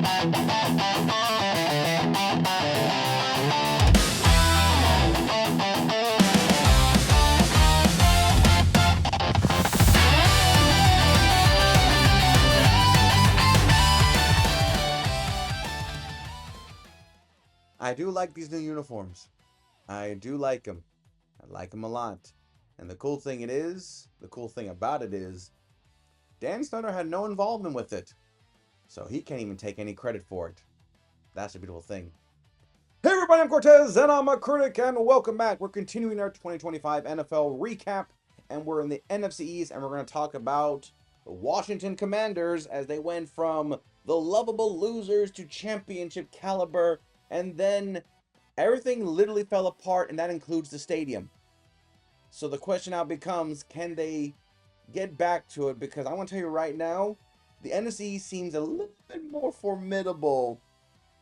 I do like these new uniforms. I do like them. I like them a lot. And the cool thing about it is, Dan Snyder had no involvement with it. So he can't even take any credit for it. That's a beautiful thing. Hey everybody, I'm Cortez, and I'm a critic, and welcome back. We're continuing our 2025 NFL recap, and we're in the NFC East, and we're going to talk about the Washington Commanders as they went from the lovable losers to championship caliber, and then everything literally fell apart, and that includes the stadium. So the question now becomes, can they get back to it? Because I want to tell you right now, the NFC seems a little bit more formidable,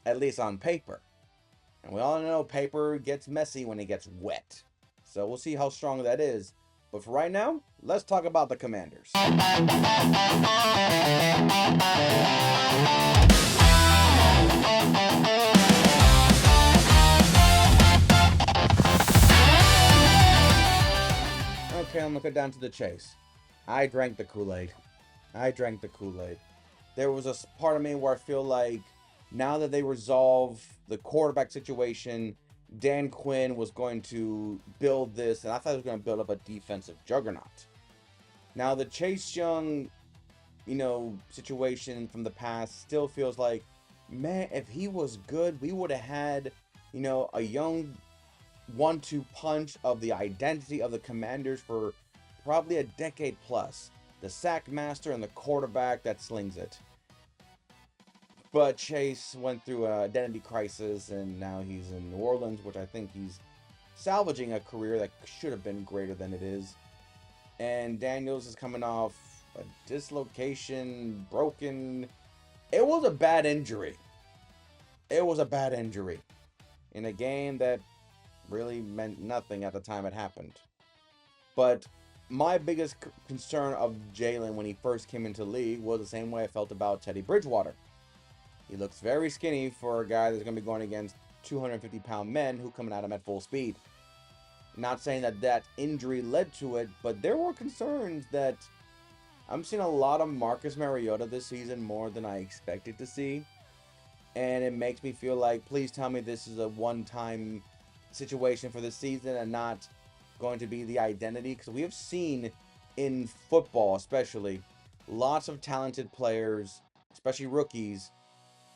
at least on paper. And we all know paper gets messy when it gets wet. So we'll see how strong that is. But for right now, let's talk about the Commanders. Okay, I'm gonna get down to the chase. I drank the Kool-Aid. There was a part of me where I feel like now that they resolve the quarterback situation, Dan Quinn was going to build this, and I thought he was going to build up a defensive juggernaut. Now the Chase Young, situation from the past still feels like, man, if he was good, we would have had, a young 1-2 punch of the identity of the Commanders for probably a decade plus. The sack master and the quarterback that slings it. But Chase went through an identity crisis, and now he's in New Orleans, which I think he's salvaging a career that should have been greater than it is. And Daniels is coming off a dislocation, broken. It was a bad injury. In a game that really meant nothing at the time it happened. But my biggest concern of Jalen when he first came into the league was the same way I felt about Teddy Bridgewater. He looks very skinny for a guy that's going to be going against 250-pound men who coming at him at full speed. Not saying that injury led to it, but there were concerns that I'm seeing a lot of Marcus Mariota this season more than I expected to see. And it makes me feel like, please tell me this is a one-time situation for this season and not going to be the identity. Because we have seen in football especially, lots of talented players, especially rookies,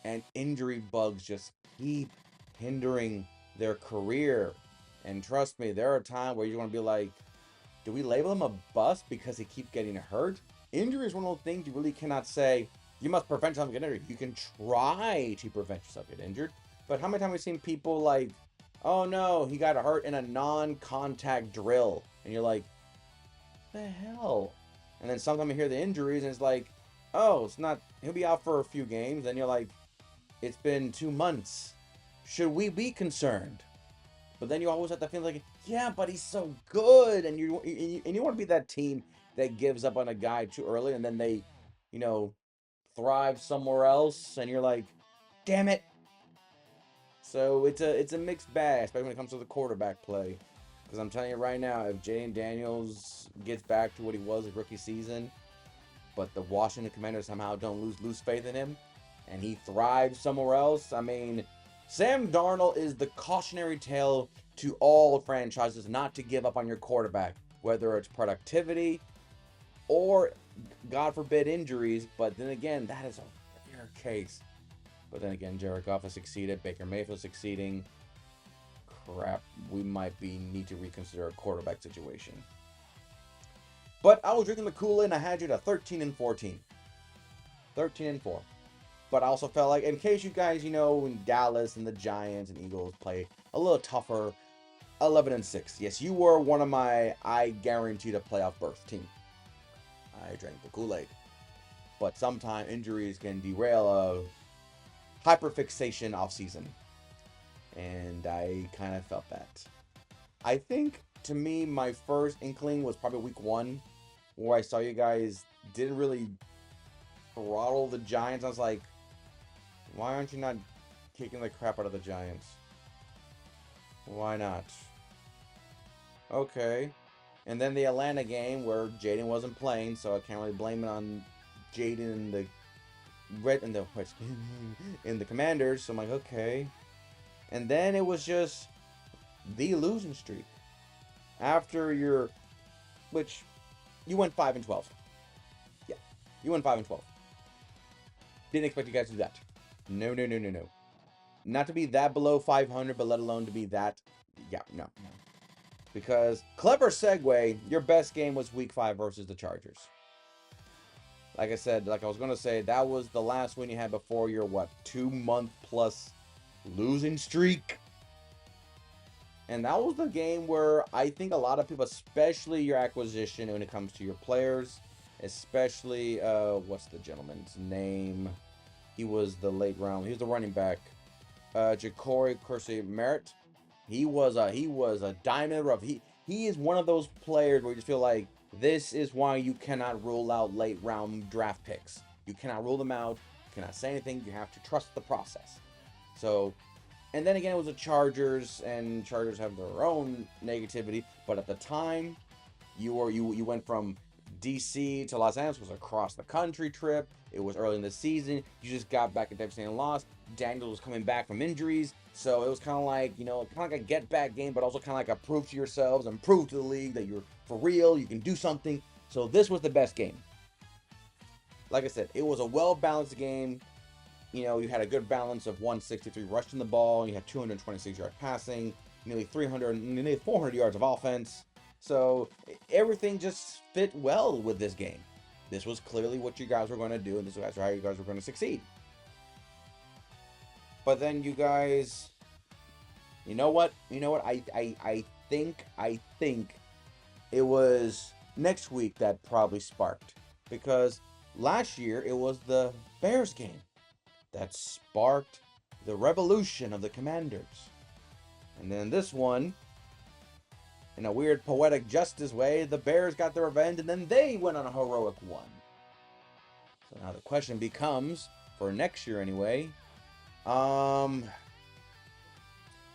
and injury bugs just keep hindering their career. And trust me, there are times where you're going to be like, do we label him a bust because he keeps getting hurt? Injury is one of those things you really cannot say, you must prevent yourself from getting injured. You can try to prevent yourself from getting injured. But how many times have we seen people like, oh no, he got hurt in a non-contact drill. And you're like, the hell? And then sometimes you hear the injuries and it's like, oh, it's not, he'll be out for a few games. Then you're like, it's been 2 months. Should we be concerned? But then you always have to feel like, yeah, but he's so good. And you want to be that team that gives up on a guy too early and then they, thrive somewhere else. And you're like, damn it. So it's a mixed bag, especially when it comes to the quarterback play. Because I'm telling you right now, if Jayden Daniels gets back to what he was his rookie season, but the Washington Commanders somehow don't lose faith in him, and he thrives somewhere else, I mean, Sam Darnold is the cautionary tale to all franchises not to give up on your quarterback, whether it's productivity or, God forbid, injuries. But then again, that is a rare case. But then again, Jared Goff has succeeded. Baker Mayfield succeeding. Crap, we might need to reconsider a quarterback situation. But I was drinking the Kool-Aid and I had you to 13-14. 13-4. But I also felt like, in case you guys, in Dallas and the Giants and Eagles play a little tougher, 11-6. Yes, you were one of my, I guaranteed a playoff berth team. I drank the Kool-Aid. But sometimes injuries can derail a hyperfixation off season. And I kind of felt that. I think, to me, my first inkling was probably week 1, where I saw you guys didn't really throttle the Giants. I was like, Why aren't you not kicking the crap out of the Giants? Why not? Okay. And then the Atlanta game where Jaden wasn't playing, so I can't really blame it on Jaden and the in the Commanders. So I'm like, okay. And then it was just the losing streak after which you went 5-12. Yeah, you went 5-12. Didn't expect you guys to do that. No, no, no, no, no. Not to be that below 500, but let alone to be that. Yeah, no. Because clever segue, your best game was Week 5 versus the Chargers. Like I said, like I was gonna say, that was the last win you had before your 2-month plus losing streak. And that was the game where I think a lot of people, especially your acquisition when it comes to your players, especially what's the gentleman's name? He was the late round. He was the running back. Ja'Cory Merritt. He was a diamond rough. He is one of those players where you just feel like this is why you cannot rule out late round draft picks. You cannot rule them out. You cannot say anything. You have to trust the process. So, and then again, it was the Chargers, and Chargers have their own negativity. But at the time, you went from DC to Los Angeles, was across the country trip. It was early in the season. You just got back a devastating loss. Daniel was coming back from injuries, so it was kind of like, kind of like a get back game, but also kind of like a prove to yourselves and prove to the league that you're for real. You can do something. So this was the best game. Like I said, it was a well balanced game. You had a good balance of 163 rushing the ball. You had 226 yards passing, nearly 400 yards of offense. So everything just fit well with this game. This was clearly what you guys were going to do, and this is how you guys were going to succeed. But then you guys, you know what? I think it was next week that probably sparked, because last year it was the Bears game that sparked the revolution of the Commanders. And then this one, in a weird poetic justice way, the Bears got their revenge, and then they went on a heroic one. So now the question becomes, for next year anyway, I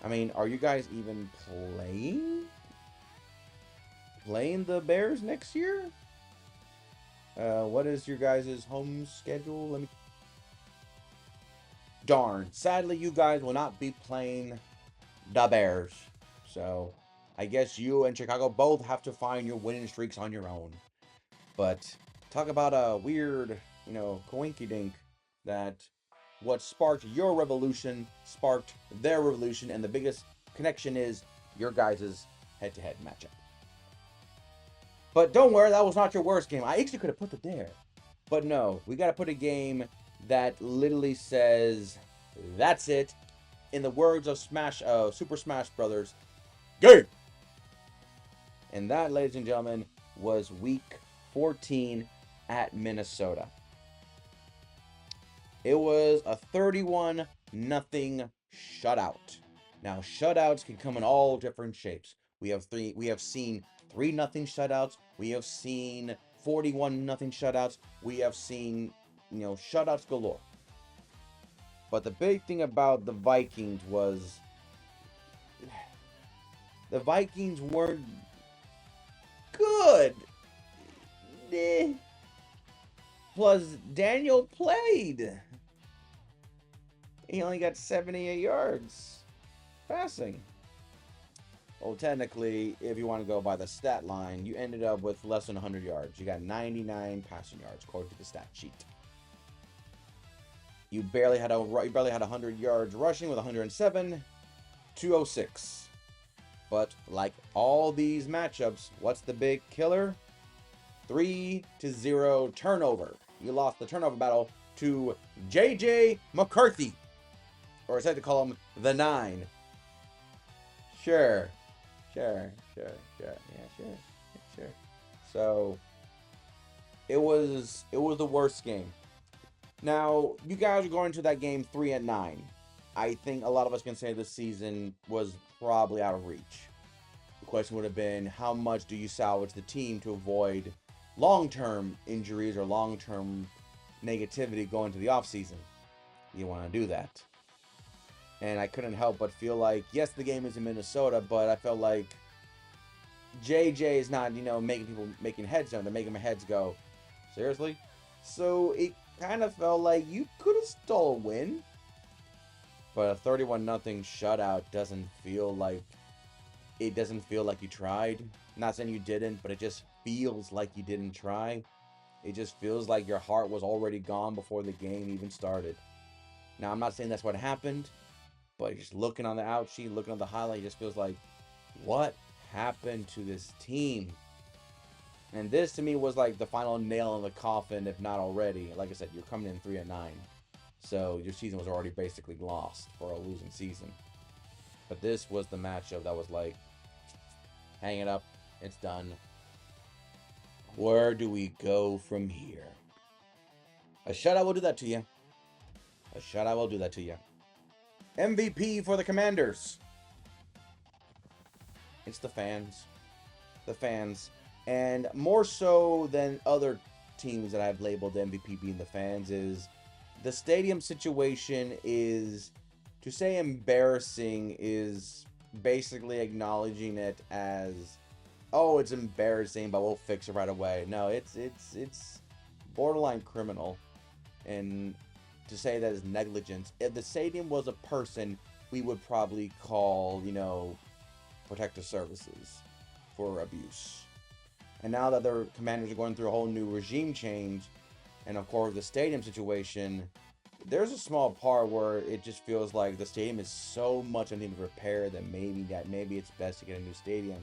mean, are you guys even playing the Bears next year? What is your guys' home schedule? Darn. Sadly, you guys will not be playing the Bears. So, I guess you and Chicago both have to find your winning streaks on your own. But talk about a weird, coinkydink that what sparked your revolution sparked their revolution, and the biggest connection is your guys' head-to-head matchup. But don't worry, that was not your worst game. I actually could have put it there. But no, we got to put a game that literally says, that's it. In the words of Super Smash Brothers, game! And that, ladies and gentlemen, was week 14 at Minnesota. It was a 31-0 shutout. Now, shutouts can come in all different shapes. We have seen 3-0 shutouts. We have seen 41-0 shutouts. We have seen, shutouts galore. But the big thing about the Vikings was the Vikings weren't good. Plus, Daniel played. He only got 78 yards passing. Well, technically, if you want to go by the stat line, you ended up with less than 100 yards. You got 99 passing yards, according to the stat sheet. You barely had 100 yards rushing with 107, 206. But like all these matchups, what's the big killer? 3-0 turnover. You lost the turnover battle to J.J. McCarthy. Or I said to call him the 9. Sure. Yeah, sure. So, it was the worst game. Now, you guys are going to that game 3-9. I think a lot of us can say this season was probably out of reach. The question would have been, how much do you salvage the team to avoid long-term injuries or long-term negativity going to the offseason? you want to do that. And I couldn't help but feel like, yes, the game is in Minnesota, but I felt like JJ is not, making people making heads on. They're making my heads go, seriously? So it kind of felt like you could have stole a win, but a 31-0 shutout doesn't feel like you tried. Not saying you didn't, but it just feels like you didn't try. It just feels like your heart was already gone before the game even started. Now, I'm not saying that's what happened, but just looking on the out sheet, looking on the highlight, it just feels like, what happened to this team? And this to me was like the final nail in the coffin, if not already. Like I said, you're coming in 3-9. So your season was already basically lost for a losing season. But this was the matchup that was like, hang it up, it's done. Where do we go from here? A shutout will do that to you. A shutout will do that to you. MVP for the Commanders. It's the fans. The fans. And more so than other teams that I've labeled MVP being the fans is the stadium situation is, to say embarrassing is basically acknowledging it as, oh, it's embarrassing, but we'll fix it right away. No, it's borderline criminal. And to say that is negligence. If the stadium was a person, we would probably call, protective services for abuse. And now that their Commanders are going through a whole new regime change, and of course the stadium situation, there's a small part where it just feels like the stadium is so much in need of repair that maybe it's best to get a new stadium.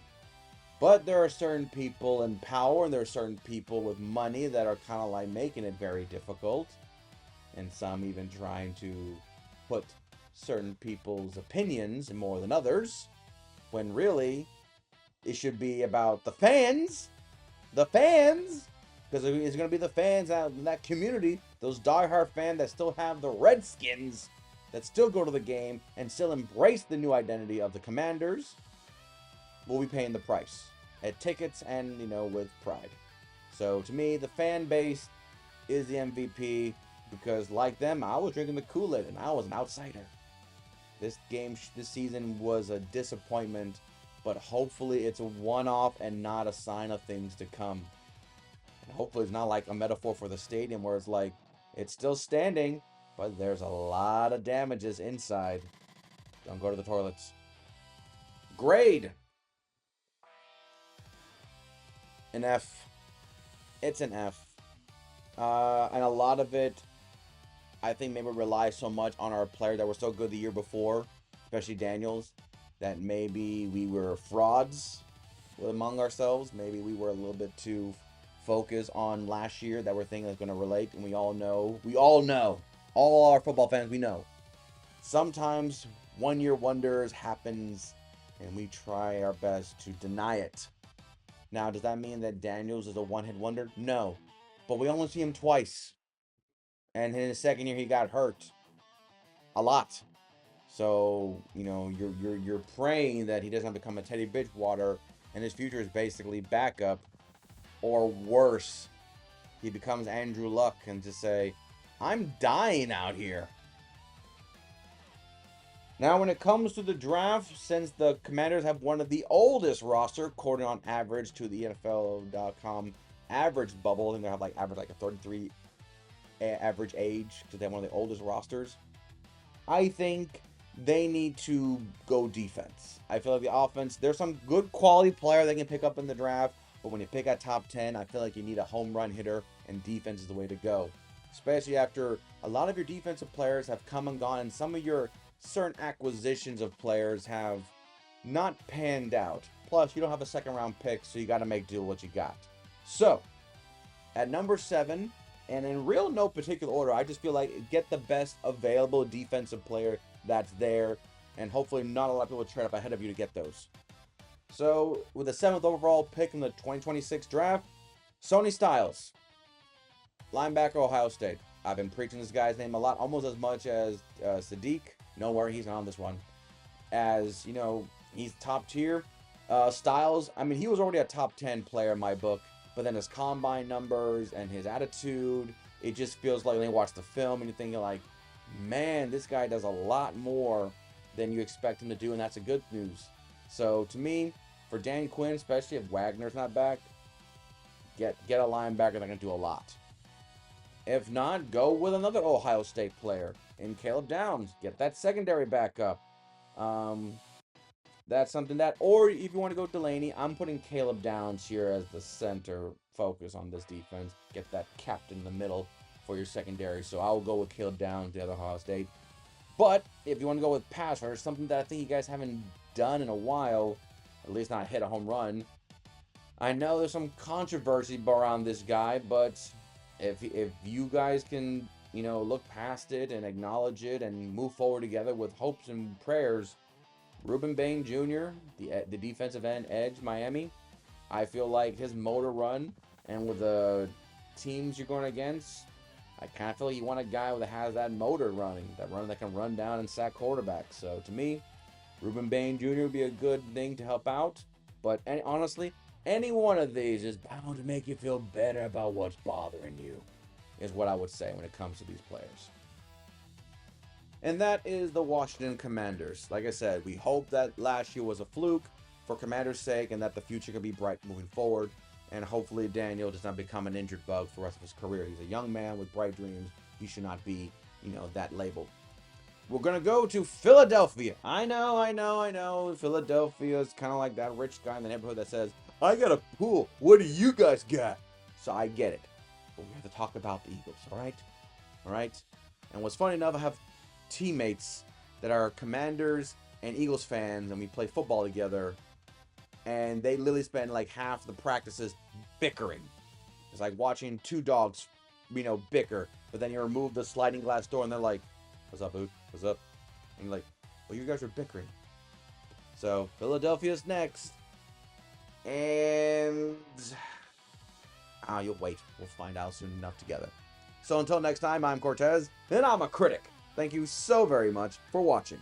But there are certain people in power and there are certain people with money that are kind of like making it very difficult. And some even trying to put certain people's opinions more than others, when really it should be about the fans. The fans! Because it's going to be the fans out in that community, those diehard fans that still have the Redskins, that still go to the game and still embrace the new identity of the Commanders, will be paying the price at tickets and, with pride. So to me, the fan base is the MVP because, like them, I was drinking the Kool-Aid and I was an outsider. This season was a disappointment, but hopefully it's a one-off and not a sign of things to come. And hopefully it's not like a metaphor for the stadium where it's like, it's still standing, but there's a lot of damages inside. Don't go to the toilets. Grade. An F. It's an F. And a lot of it, I think, maybe relies so much on our player that were so good the year before, especially Daniels, that maybe we were frauds among ourselves. Maybe we were a little bit too focused on last year that we're thinking is going to relate. And we all know, all our football fans, we know. Sometimes one-year wonders happens and we try our best to deny it. Now, does that mean that Daniels is a one-hit wonder? No. But we only see him twice. And in his second year, he got hurt. A lot. So, you're praying that he doesn't become a Teddy Bridgewater and his future is basically backup. Or worse, he becomes Andrew Luck and to say, I'm dying out here. Now, when it comes to the draft, since the Commanders have one of the oldest roster, according on average to the NFL.com average bubble, I think they have average a 33 average age because they have one of the oldest rosters. I think they need to go defense. I feel like the offense, there's some good quality player they can pick up in the draft, but when you pick at top 10, I feel like you need a home run hitter, and defense is the way to go. Especially after a lot of your defensive players have come and gone, and some of your certain acquisitions of players have not panned out. Plus, you don't have a second round pick, so you got to make do with what you got. So, at number 7, and in real no particular order, I just feel like get the best available defensive player that's there, and hopefully not a lot of people trade up ahead of you to get those. So, with the 7th overall pick in the 2026 draft, Sonny Styles, linebacker, Ohio State. I've been preaching this guy's name a lot, almost as much as Sadiq. No worry, he's not on this one. As, he's top tier. Styles, he was already a top 10 player in my book, but then his combine numbers and his attitude, it just feels like when you watch the film and you're thinking like, man, this guy does a lot more than you expect him to do, and that's a good news. So to me, for Dan Quinn, especially if Wagner's not back, get a linebacker that can do a lot. If not, go with another Ohio State player in Caleb Downs. Get that secondary back up. Um, that's something that, or if you want to go Delaney, I'm putting Caleb Downs here as the center focus on this defense. Get that captain in the middle for your secondary. So I'll go with Caleb Downs, the other Ohio State. But if you want to go with pass rush, something that I think you guys haven't done in a while, at least not hit a home run. I know there's some controversy around this guy, but if you guys can, look past it and acknowledge it and move forward together with hopes and prayers, Ruben Bain Jr., the defensive end edge, Miami, I feel like his motor run and with the teams you're going against, I kind of feel like you want a guy that has that motor running, that can run down and sack quarterbacks. So to me, Ruben Bain Jr. would be a good thing to help out. But honestly, any one of these is bound to make you feel better about what's bothering you, is what I would say when it comes to these players. And that is the Washington Commanders. Like I said, we hope that last year was a fluke for Commanders' sake and that the future can be bright moving forward. And hopefully Daniel does not become an injured bug for the rest of his career. He's a young man with bright dreams. He should not be, that label. We're going to go to Philadelphia. I know. Philadelphia is kind of like that rich guy in the neighborhood that says, I got a pool. What do you guys got? So I get it. But we have to talk about the Eagles, all right? All right? And what's funny enough, I have teammates that are Commanders and Eagles fans, and we play football together, and they literally spend like half the practices bickering. It's like watching two dogs, bicker, but then you remove the sliding glass door, and they're like, what's up, dude? What's up? And you're like, well, you guys are bickering. So, Philadelphia's next. And you'll wait. We'll find out soon enough together. So until next time, I'm Cortez, and I'm a critic. Thank you so very much for watching.